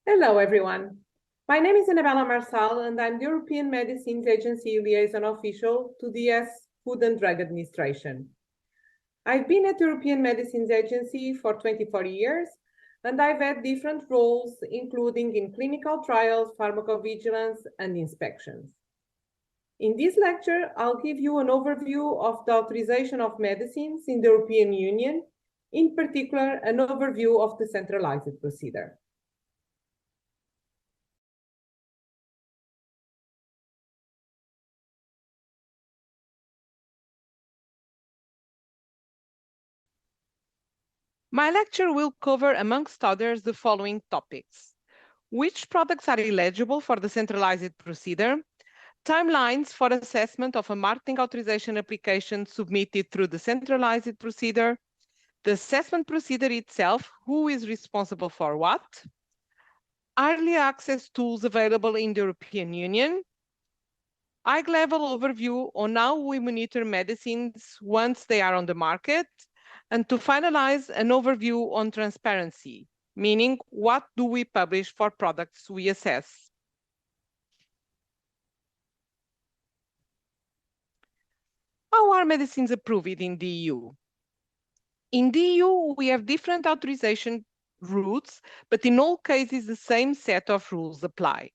Hello, everyone. My name is Annabella Marçal, and I'm the European Medicines Agency Liaison Official to the US Food and Drug Administration. I've been at the European Medicines Agency for 24 years, and I've had different roles, including in clinical trials, pharmacovigilance, and inspections. In this lecture, I'll give you an overview of the authorization of medicines in the European Union, in particular, an overview of the centralized procedure. My lecture will cover, amongst others, the following topics: which products are eligible for the centralized procedure, timelines for assessment of a marketing authorization application submitted through the centralized procedure, the assessment procedure itself, who is responsible for what, early access tools available in the European Union, high-level overview on how we monitor medicines once they are on the market, and to finalize, an overview on transparency, meaning what do we publish for products we assess. How are medicines approved in the EU? In the EU, we have different authorization routes, but in all cases, the same set of rules apply.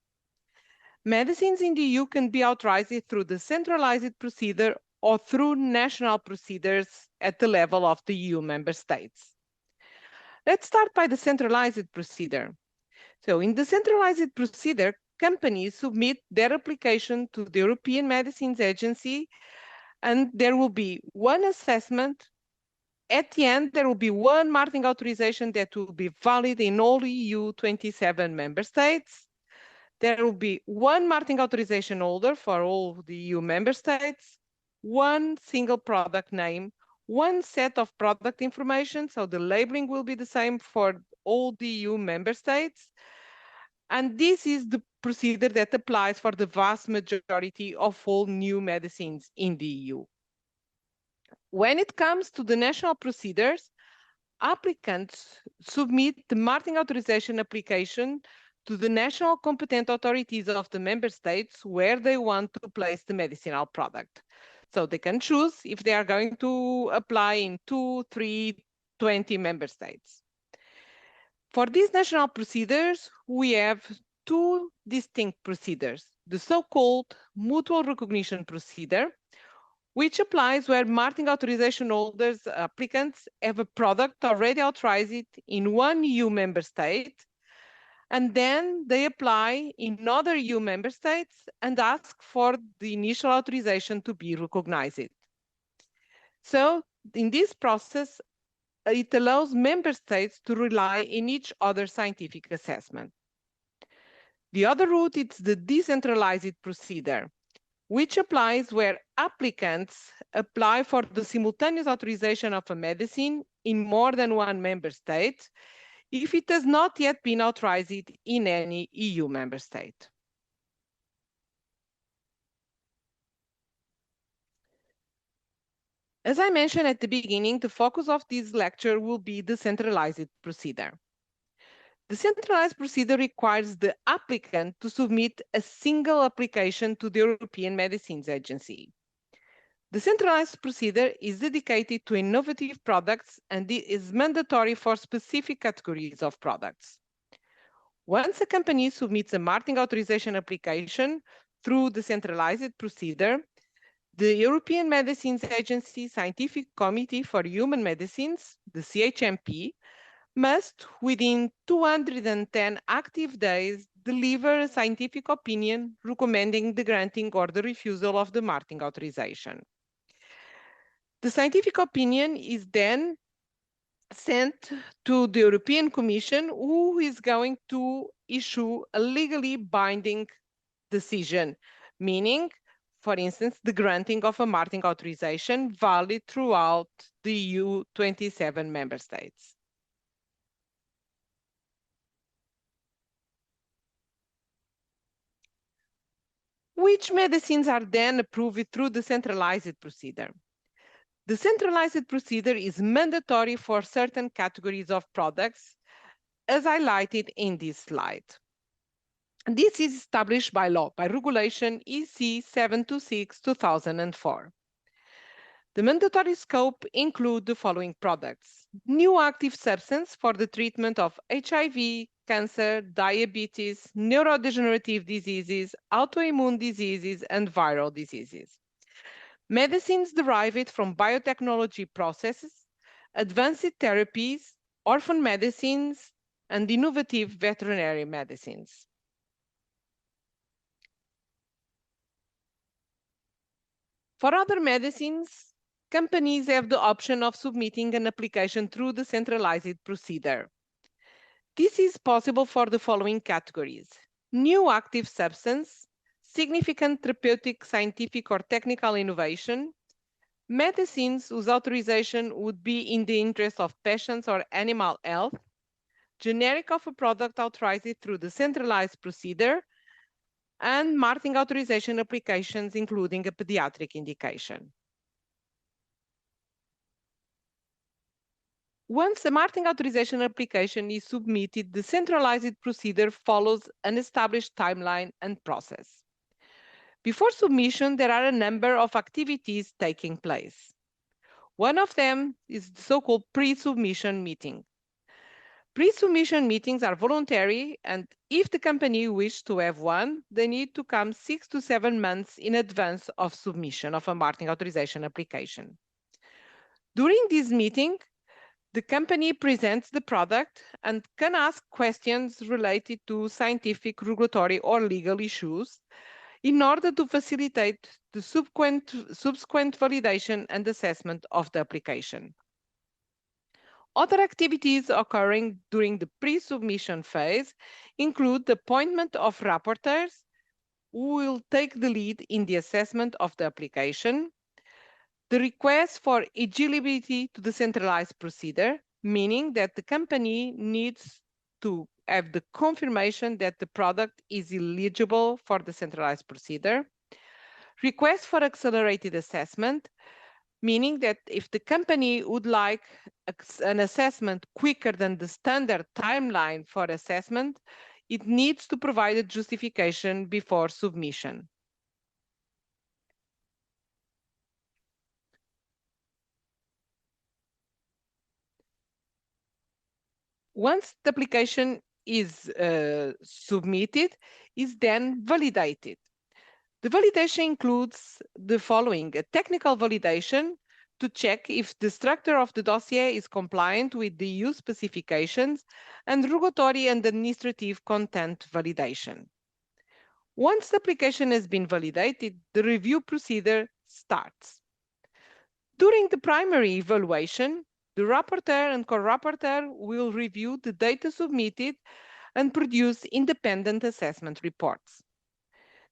Medicines in the EU can be authorized through the centralized procedure or through national procedures at the level of the EU member states. Let's start by the centralized procedure. So in the centralized procedure, companies submit their application to the European Medicines Agency, and there will be one assessment. At the end, there will be one marketing authorization that will be valid in all EU 27 member states. There will be one marketing authorization holder for all the EU member states, one single product name, one set of product information, so the labeling will be the same for all the EU member states. And this is the procedure that applies for the vast majority of all new medicines in the EU. When it comes to the national procedures, applicants submit the marketing authorization application to the national competent authorities of the member states where they want to place the medicinal product. So they can choose if they are going to apply in 2, 3, 20 member states. For these national procedures, we have two distinct procedures: the so-called mutual recognition procedure, which applies where marketing authorization holders, applicants, have a product already authorized in one EU member state, and then they apply in other EU member states and ask for the initial authorization to be recognized. So in this process, it allows member states to rely on each other's scientific assessment. The other route is the decentralized procedure, which applies where applicants apply for the simultaneous authorization of a medicine in more than one member state if it has not yet been authorized in any EU member state. As I mentioned at the beginning, the focus of this lecture will be the centralized procedure. The centralized procedure requires the applicant to submit a single application to the European Medicines Agency. The centralized procedure is dedicated to innovative products and is mandatory for specific categories of products. Once a company submits a marketing authorization application through the centralized procedure, the European Medicines Agency Scientific Committee for Human Medicines, the CHMP, must, within 210 active days, deliver a scientific opinion recommending the granting or the refusal of the marketing authorization. The scientific opinion is then sent to the European Commission, who is going to issue a legally binding decision, meaning, for instance, the granting of a marketing authorization valid throughout the EU 27 member states. Which medicines are then approved through the centralized procedure? The centralized procedure is mandatory for certain categories of products, as highlighted in this slide. This is established by law, by Regulation EC 726/2004. The mandatory scope includes the following products: new active substance for the treatment of HIV, cancer, diabetes, neurodegenerative diseases, autoimmune diseases, and viral diseases. Medicines derived from biotechnology processes, advanced therapies, orphan medicines, and innovative veterinary medicines. For other medicines, companies have the option of submitting an application through the centralized procedure. This is possible for the following categories: new active substance, significant therapeutic, scientific, or technical innovation, medicines whose authorization would be in the interest of patients or animal health, generic of a product authorized through the centralized procedure, and marketing authorization applications, including a pediatric indication. Once a marketing authorization application is submitted, the centralized procedure follows an established timeline and process. Before submission, there are a number of activities taking place. One of them is the so-called pre-submission meeting. Pre-submission meetings are voluntary, and if the company wishes to have one, they need to come 6 to 7 months in advance of submission of a marketing authorization application. During this meeting, the company presents the product and can ask questions related to scientific, regulatory, or legal issues in order to facilitate the subsequent validation and assessment of the application. Other activities occurring during the pre-submission phase include the appointment of rapporteurs who will take the lead in the assessment of the application, the request for eligibility to the centralized procedure, meaning that the company needs to have the confirmation that the product is eligible for the centralized procedure, request for accelerated assessment, meaning that if the company would like an assessment quicker than the standard timeline for assessment, it needs to provide a justification before submission. Once the application is submitted, is then validated. The validation includes the following: a technical validation to check if the structure of the dossier is compliant with the EU specifications, and regulatory and administrative content validation. Once the application has been validated, the review procedure starts. During the primary evaluation, the rapporteur and co-rapporteur will review the data submitted and produce independent assessment reports.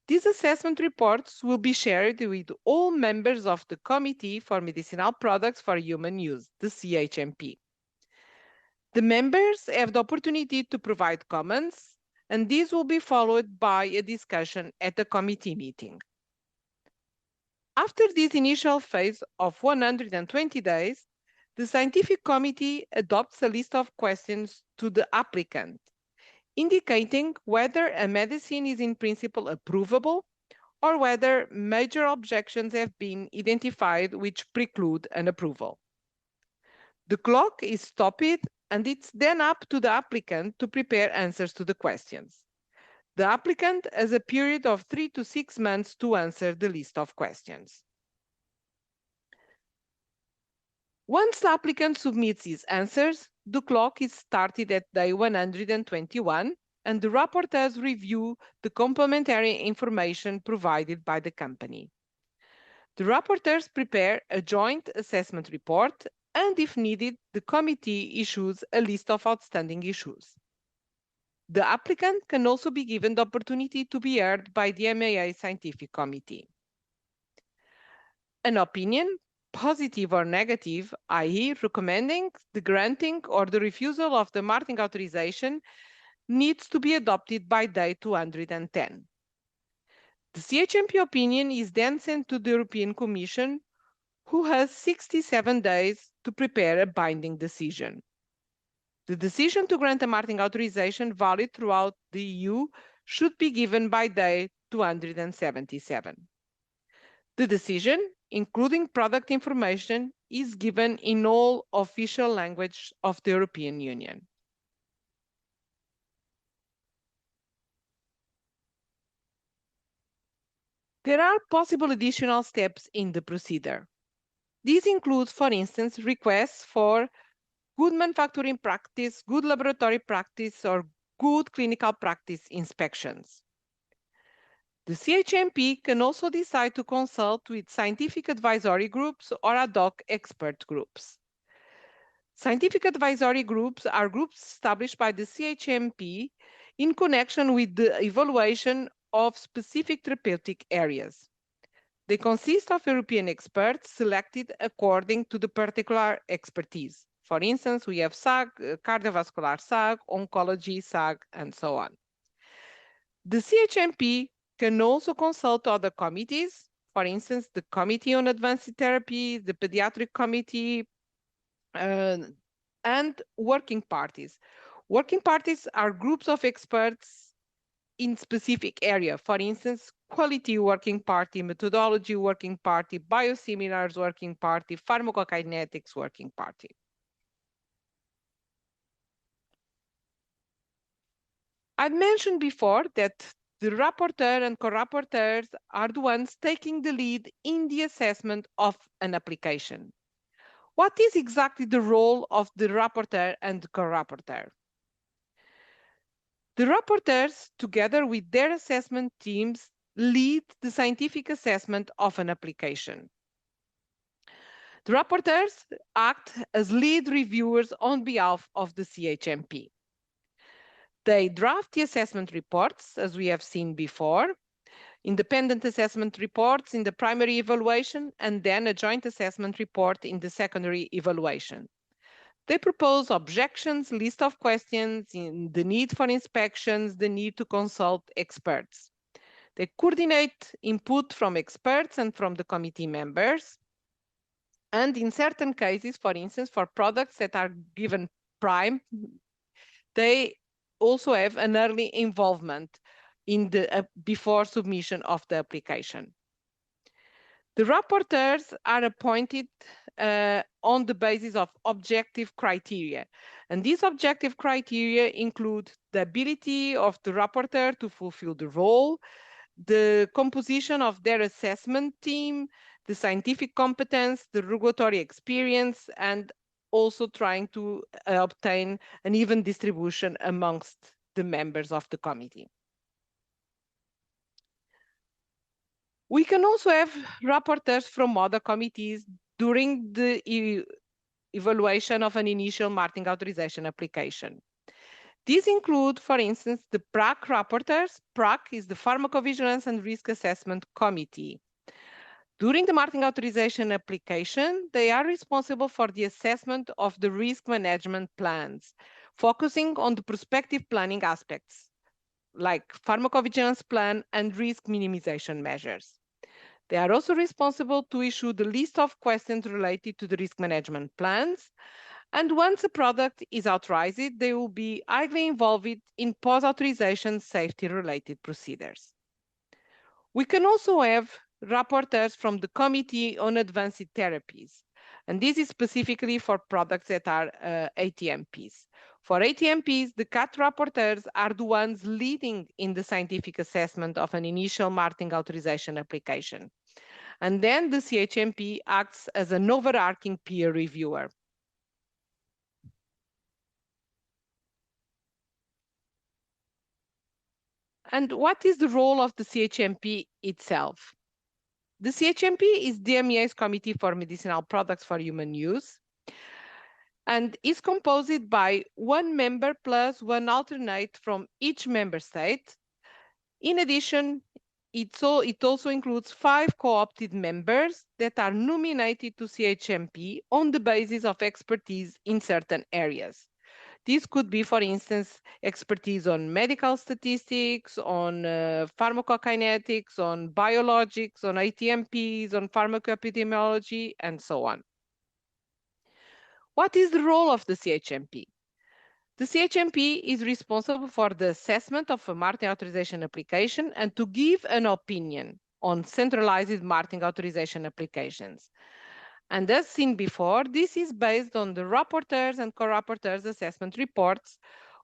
These assessment reports will be shared with all members of the Committee for Medicinal Products for Human Use, the CHMP. The members have the opportunity to provide comments, and these will be followed by a discussion at the committee meeting. After this initial phase of 120 days, the scientific committee adopts a list of questions to the applicant, indicating whether a medicine is in principle approvable or whether major objections have been identified which preclude an approval. The clock is stopped, and it's then up to the applicant to prepare answers to the questions. The applicant has a period of 3 to 6 months to answer the list of questions. Once the applicant submits his answers, the clock is started at day 121, and the rapporteurs review the complementary information provided by the company. The rapporteurs prepare a joint assessment report, and if needed, the committee issues a list of outstanding issues. The applicant can also be given the opportunity to be heard by the EMA Scientific Committee. An opinion, positive or negative, i.e. recommending the granting or the refusal of the marketing authorization, needs to be adopted by day 210. The CHMP opinion is then sent to the European Commission, who has 67 days to prepare a binding decision. The decision to grant a marketing authorization valid throughout the EU should be given by day 277. The decision, including product information, is given in all official language of the European Union. There are possible additional steps in the procedure. These include, for instance, requests for good manufacturing practice, good laboratory practice, or good clinical practice inspections. The CHMP can also decide to consult with scientific advisory groups or ad hoc expert groups. Scientific advisory groups are groups established by the CHMP in connection with the evaluation of specific therapeutic areas. They consist of European experts selected according to the particular expertise. For instance, we have SAG, cardiovascular SAG, oncology SAG, and so on. The CHMP can also consult other committees, for instance, the Committee on Advanced Therapy, the Pediatric Committee, and working parties. Working parties are groups of experts in specific area. For instance, quality working party, methodology working party, biosimilars working party, pharmacokinetics working party. I mentioned before that the rapporteur and co-rapporteurs are the ones taking the lead in the assessment of an application. What is exactly the role of the rapporteur and the co-rapporteur? The rapporteurs, together with their assessment teams, lead the scientific assessment of an application. The rapporteurs act as lead reviewers on behalf of the CHMP. They draft the assessment reports, as we have seen before, independent assessment reports in the primary evaluation, and then a joint assessment report in the secondary evaluation. They propose objections, list of questions, the need for inspections, the need to consult experts. They coordinate input from experts and from the committee members. And in certain cases, for instance, for products that are given prime, they also have an early involvement in the before submission of the application. The rapporteurs are appointed on the basis of objective criteria. And these objective criteria include the ability of the rapporteur to fulfill the role, the composition of their assessment team, the scientific competence, the regulatory experience, and also trying to obtain an even distribution amongst the members of the committee. We can also have rapporteurs from other committees during the evaluation of an initial marketing authorization application. These include, for instance, the PRAC rapporteurs. PRAC is the Pharmacovigilance and Risk Assessment Committee. During the marketing authorization application, they are responsible for the assessment of the risk management plans, focusing on the prospective planning aspects, like pharmacovigilance plan and risk minimization measures. They are also responsible to issue the list of questions related to the risk management plans. And once a product is authorized, they will be highly involved in post-authorization safety-related procedures. We can also have rapporteurs from the Committee on Advanced Therapies, and this is specifically for products that are ATMPs. For ATMPs, the CAT rapporteurs are the ones leading in the scientific assessment of an initial marketing authorization application. And then the CHMP acts as an overarching peer reviewer. And what is the role of the CHMP itself? The CHMP is the EMA's Committee for Medicinal Products for Human Use and is composed by one member plus one alternate from each member state. In addition, it also includes 5 co-opted members that are nominated to CHMP on the basis of expertise in certain areas. This could be, for instance, expertise on medical statistics, on pharmacokinetics, on biologics, on ATMPs, on pharmacoepidemiology, and so on. What is the role of the CHMP? The CHMP is responsible for the assessment of a marketing authorization application and to give an opinion on centralized marketing authorization applications. And as seen before, this is based on the rapporteurs and co-rapporteurs assessment reports,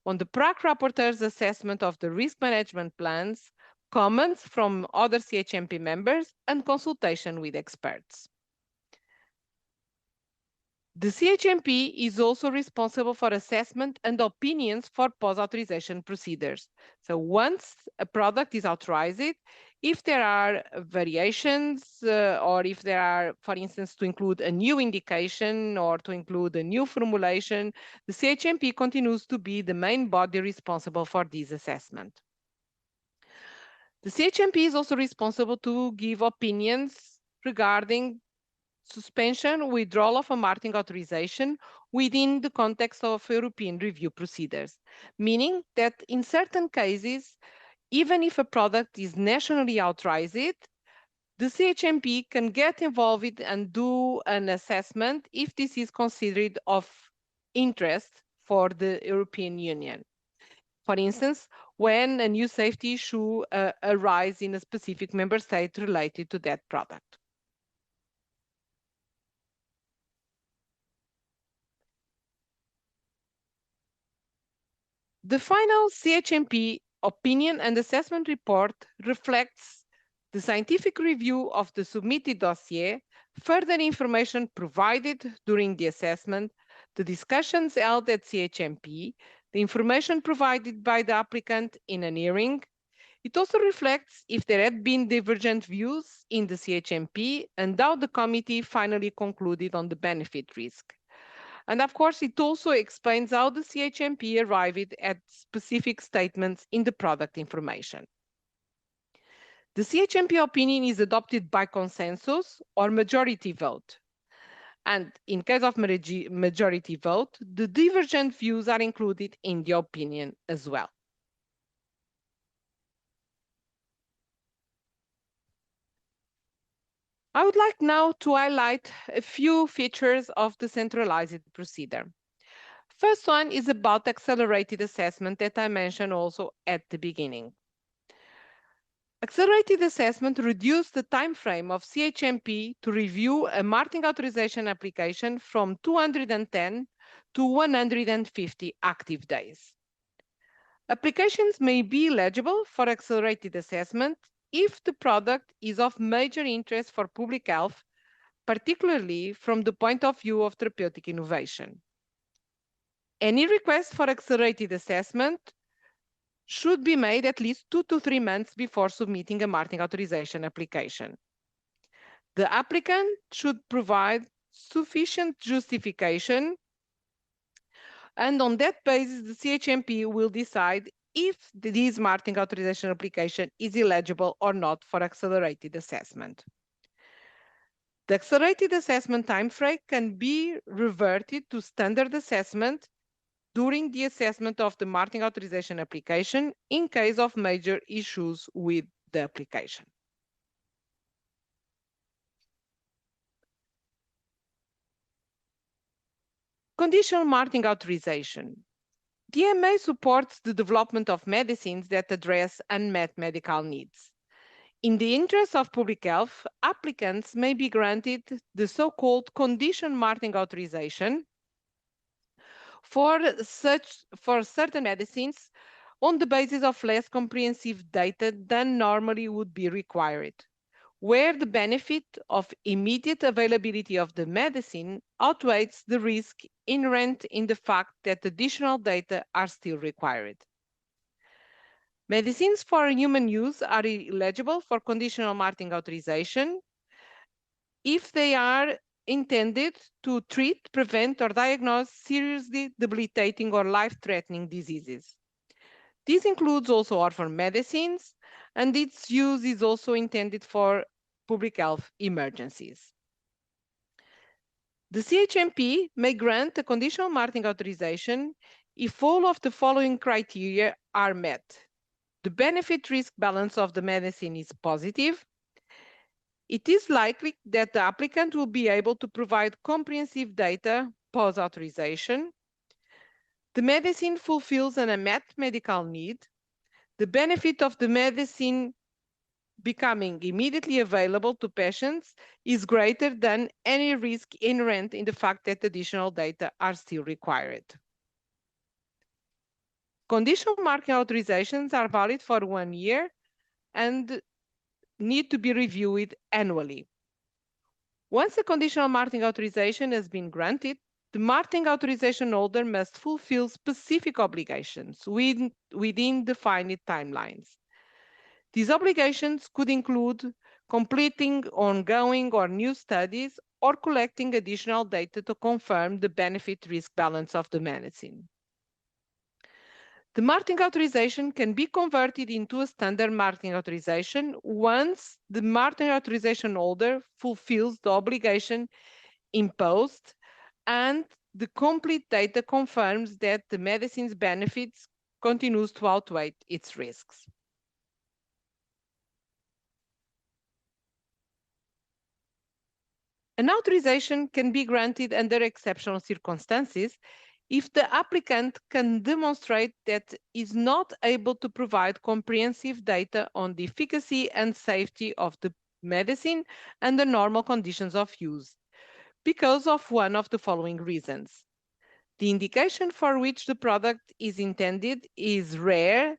on the PRAC rapporteurs assessment of the risk management plans, comments from other CHMP members, and consultation with experts. The CHMP is also responsible for assessment and opinions for post-authorization procedures. So once a product is authorized, if there are variations or if there are, for instance, to include a new indication or to include a new formulation, the CHMP continues to be the main body responsible for this assessment. The CHMP is also responsible to give opinions regarding suspension, withdrawal of a marketing authorization within the context of European review procedures, meaning that in certain cases, even if a product is nationally authorized, the CHMP can get involved and do an assessment if this is considered of interest for the European Union. For instance, when a new safety issue arises in a specific member state related to that product. The final CHMP opinion and assessment report reflects the scientific review of the submitted dossier, further information provided during the assessment, the discussions held at CHMP, the information provided by the applicant in an hearing. It also reflects if there had been divergent views in the CHMP and how the committee finally concluded on the benefit risk. And of course, it also explains how the CHMP arrived at specific statements in the product information. The CHMP opinion is adopted by consensus or majority vote. And in case of majority vote, the divergent views are included in the opinion as well. I would like now to highlight a few features of the centralized procedure. First one is about accelerated assessment that I mentioned also at the beginning. Accelerated assessment reduced the time frame of CHMP to review a marketing authorization application from 210 to 150 active days. Applications may be eligible for accelerated assessment if the product is of major interest for public health, particularly from the point of view of therapeutic innovation. Any request for accelerated assessment should be made at least 2 to 3 months before submitting a marketing authorization application. The applicant should provide sufficient justification, and on that basis, the CHMP will decide if this marketing authorization application is eligible or not for accelerated assessment. The accelerated assessment timeframe can be reverted to standard assessment during the assessment of the marketing authorization application in case of major issues with the application. Conditional marketing authorization. The EMA supports the development of medicines that address unmet medical needs. In the interest of public health, applicants may be granted the so-called conditional marketing authorization for certain medicines on the basis of less comprehensive data than normally would be required, where the benefit of immediate availability of the medicine outweighs the risk inherent in the fact that additional data are still required. Medicines for human use are eligible for conditional marketing authorization if they are intended to treat, prevent, or diagnose seriously debilitating or life-threatening diseases. This includes also orphan medicines, and its use is also intended for public health emergencies. The CHMP may grant a conditional marketing authorization if all of the following criteria are met. The benefit-risk balance of the medicine is positive. It is likely that the applicant will be able to provide comprehensive data post-authorization. The medicine fulfills an unmet medical need. The benefit of the medicine becoming immediately available to patients is greater than any risk inherent in the fact that additional data are still required. Conditional marketing authorizations are valid for 1 year and need to be reviewed annually. Once a conditional marketing authorization has been granted, the marketing authorization holder must fulfill specific obligations within defined timelines. These obligations could include completing ongoing or new studies or collecting additional data to confirm the benefit-risk balance of the medicine. The marketing authorization can be converted into a standard marketing authorization once the marketing authorization holder fulfills the obligation imposed and the complete data confirms that the medicine's benefits continues to outweigh its risks. An authorization can be granted under exceptional circumstances if the applicant can demonstrate that is not able to provide comprehensive data on the efficacy and safety of the medicine under normal conditions of use, because of one of the following reasons. The indication for which the product is intended is rare,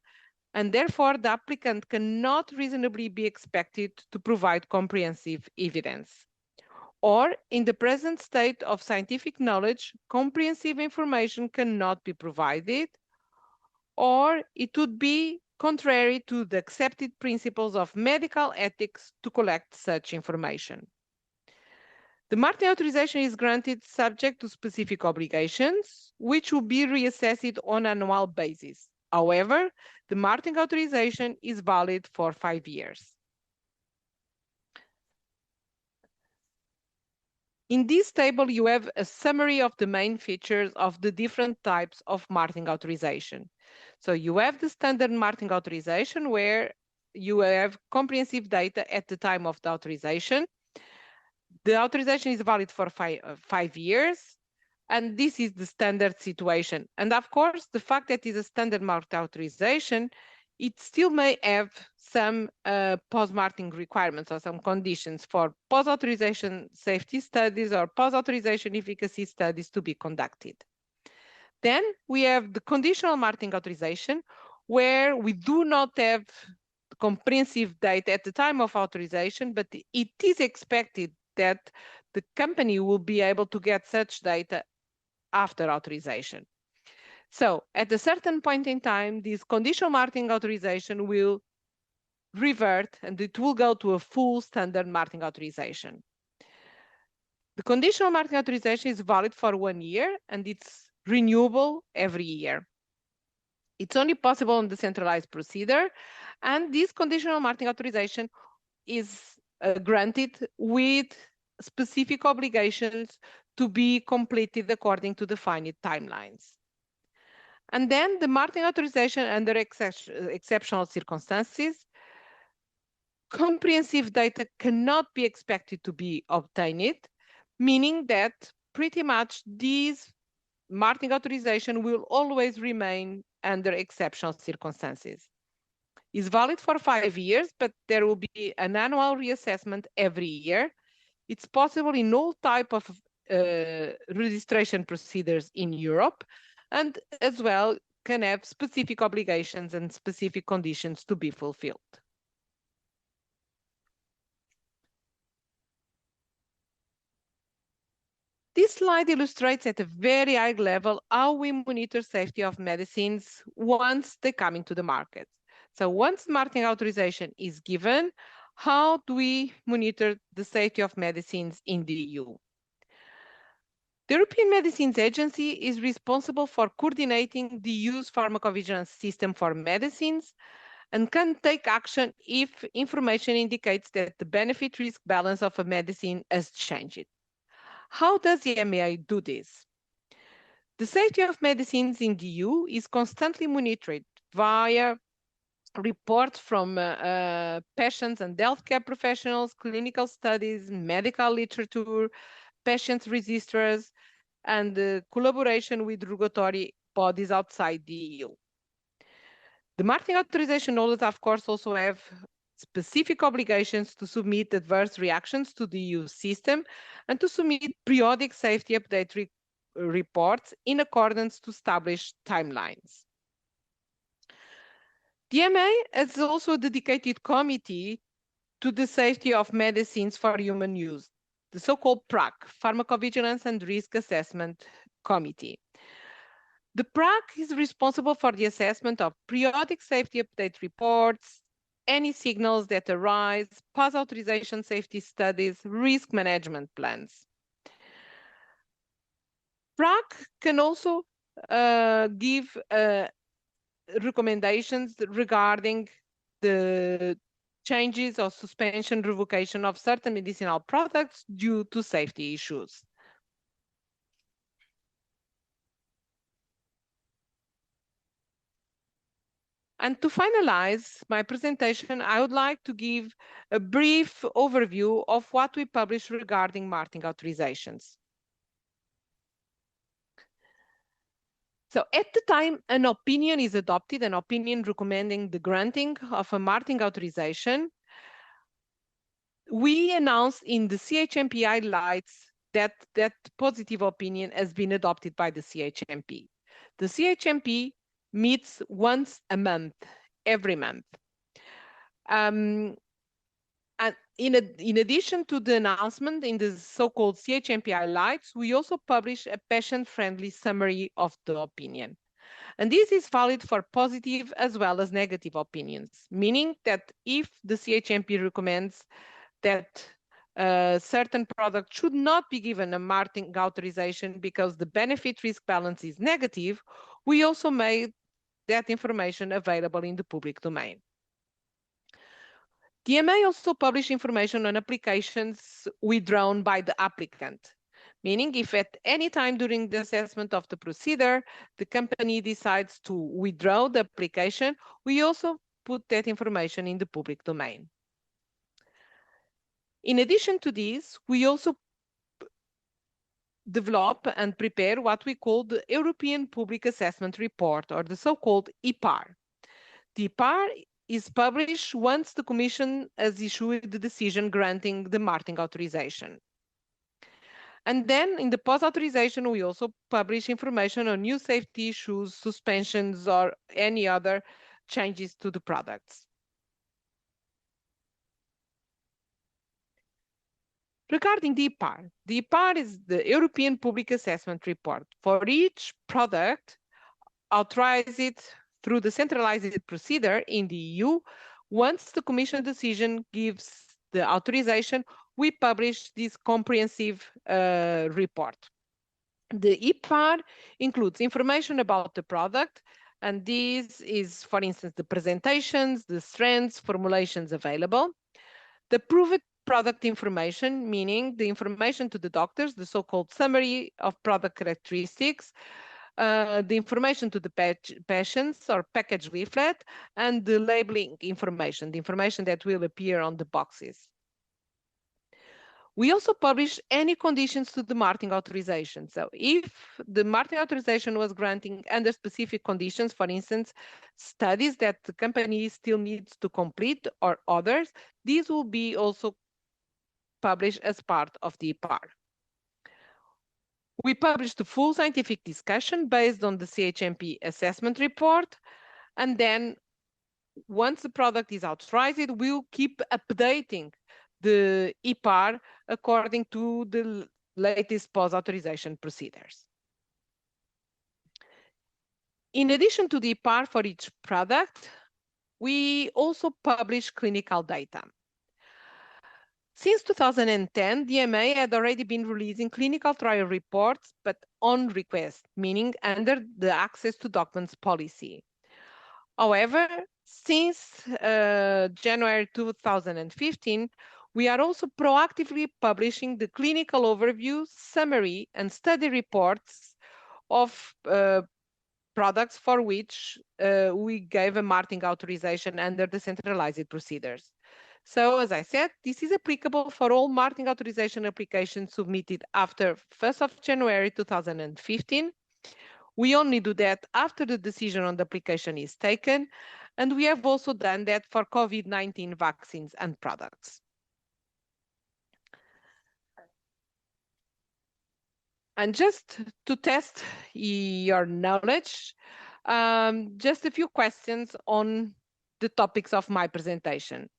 and therefore the applicant cannot reasonably be expected to provide comprehensive evidence. Or, in the present state of scientific knowledge, comprehensive information cannot be provided, or it would be contrary to the accepted principles of medical ethics to collect such information. The marketing authorization is granted subject to specific obligations, which will be reassessed on an annual basis. However, the marketing authorization is valid for 5 years. In this table, you have a summary of the main features of the different types of marketing authorization. So you have the standard marketing authorization where you have comprehensive data at the time of the authorization. The authorization is valid for 5 years, and this is the standard situation. And of course, the fact that it is a standard market authorization, it still may have some post-marketing requirements or some conditions for post-authorization safety studies or post-authorization efficacy studies to be conducted. Then we have the conditional marketing authorization, where we do not have comprehensive data at the time of authorization, but it is expected that the company will be able to get such data after authorization. So at a certain point in time, this conditional marketing authorization will revert and it will go to a full standard marketing authorization. The conditional marketing authorization is valid for 1 year and it's renewable every year. It's only possible in the centralized procedure, and this conditional marketing authorization is granted with specific obligations to be completed according to defined timelines. And then the marketing authorization under exceptional circumstances, comprehensive data cannot be expected to be obtained, meaning that pretty much these marketing authorization will always remain under exceptional circumstances. It's valid for 5 years, but there will be an annual reassessment every year. It's possible in all type of registration procedures in Europe, and as well can have specific obligations and specific conditions to be fulfilled. This slide illustrates at a very high level how we monitor safety of medicines once they come into the market. So once marketing authorization is given, how do we monitor the safety of medicines in the EU? The European Medicines Agency is responsible for coordinating the EU's pharmacovigilance system for medicines and can take action if information indicates that the benefit-risk balance of a medicine has changed. How does the EMA do this? The safety of medicines in the EU is constantly monitored via reports from patients and healthcare professionals, clinical studies, medical literature, patient registers, and collaboration with regulatory bodies outside the EU. The marketing authorization holders, of course, also have specific obligations to submit adverse reactions to the EU system and to submit periodic safety update reports in accordance to established timelines. The EMA has also a dedicated committee to the safety of medicines for human use, the so-called PRAC, Pharmacovigilance and Risk Assessment Committee. The PRAC is responsible for the assessment of periodic safety update reports, any signals that arise, post-authorization safety studies, risk management plans. PRAC can also give recommendations regarding the changes or suspension, revocation of certain medicinal products due to safety issues. And to finalize my presentation, I would like to give a brief overview of what we publish regarding marketing authorizations. So at the time an opinion is adopted, an opinion recommending the granting of a marketing authorization, we announce in the CHMP highlights that that positive opinion has been adopted by the CHMP. The CHMP meets once a month, every month. And in addition to the announcement in the so-called CHMP highlights, we also publish a patient-friendly summary of the opinion. And this is valid for positive as well as negative opinions, meaning that if the CHMP recommends that certain product should not be given a marketing authorization because the benefit-risk balance is negative, we also made that information available in the public domain. The EMA also published information on applications withdrawn by the applicant, meaning if at any time during the assessment of the procedure, the company decides to withdraw the application, we also put that information in the public domain. In addition to this, we also develop and prepare what we call the European Public Assessment Report, or the so-called EPAR. The EPAR is published once the Commission has issued the decision granting the marketing authorization. And then in the post-authorization, we also publish information on new safety issues, suspensions, or any other changes to the products. Regarding the EPAR is the European Public Assessment Report. For each product, authorize it through the centralized procedure in the EU. Once the Commission decision gives the authorization, we publish this comprehensive report. The EPAR includes information about the product, and this is, for instance, the presentations, the strengths, formulations available, the proved product information, meaning the information to the doctors, the so-called summary of product characteristics, the information to the patients or package leaflet, and the labeling information, the information that will appear on the boxes. We also publish any conditions to the marketing authorization. So if the marketing authorization was granting under specific conditions, for instance, studies that the company still needs to complete or others, these will be also published as part of the EPAR. We published the full scientific discussion based on the CHMP assessment report. And then once the product is authorized, we'll keep updating the EPAR according to the latest post-authorization procedures. In addition to the EPAR for each product, we also publish clinical data. Since 2010, the EMA had already been releasing clinical trial reports, but on request, meaning under the access to documents policy. However, since January 2015, we are also proactively publishing the clinical overview, summary, and study reports of products for which we gave a marketing authorization under the centralized procedures. So, as I said, this is applicable for all marketing authorization applications submitted after 1st of January 2015. We only do that after the decision on the application is taken, and we have also done that for COVID-19 vaccines and products. And just to test your knowledge, just a few questions on the topics of my presentation.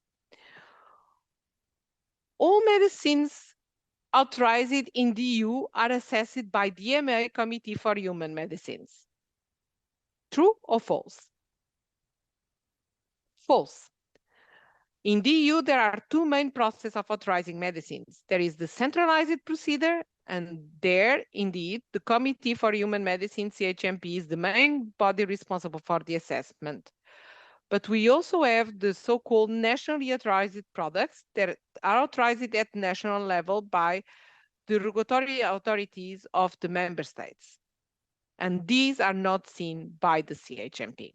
All medicines authorized in the EU are assessed by the EMA Committee for Human Medicines. True or false? False. In the EU, there are two main processes of authorizing medicines. There is the centralized procedure, and there, indeed, the Committee for Human Medicine, CHMP, is the main body responsible for the assessment. But we also have the so-called nationally authorized products that are authorized at national level by the regulatory authorities of the member states. And these are not seen by the CHMP.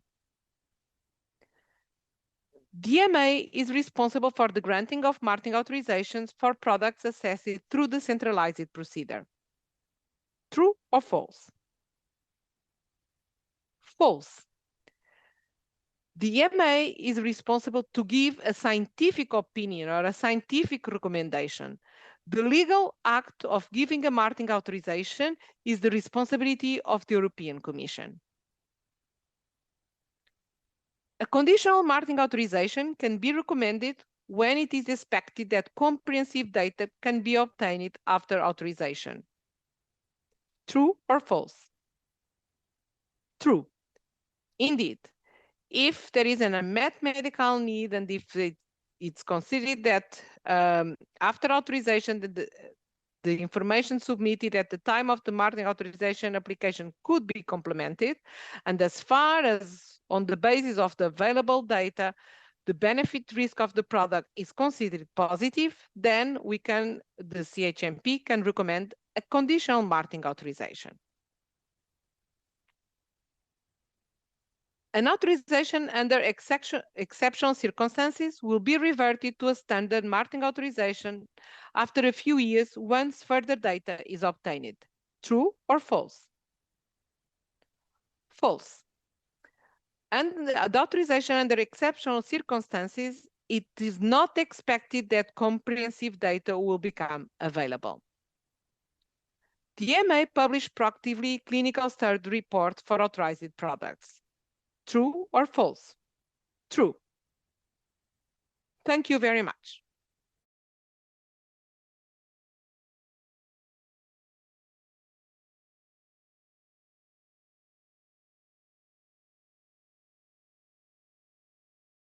The EMA is responsible for the granting of marketing authorizations for products assessed through the centralized procedure. True or false? False. The EMA is responsible to give a scientific opinion or a scientific recommendation. The legal act of giving a marketing authorization is the responsibility of the European Commission. A conditional marketing authorization can be recommended when it is expected that comprehensive data can be obtained after authorization. True or false? True. Indeed, if there is an unmet medical need and if it's considered that after authorization, the information submitted at the time of the marketing authorization application could be complemented, and as far as on the basis of the available data, the benefit risk of the product is considered positive, then the CHMP can recommend a conditional marketing authorization. An authorization under exceptional circumstances will be reverted to a standard marketing authorization after a few years once further data is obtained. True or false? False. And the authorization under exceptional circumstances, it is not expected that comprehensive data will become available. The EMA published proactively clinical study report for authorized products. True or false? True. Thank you very much.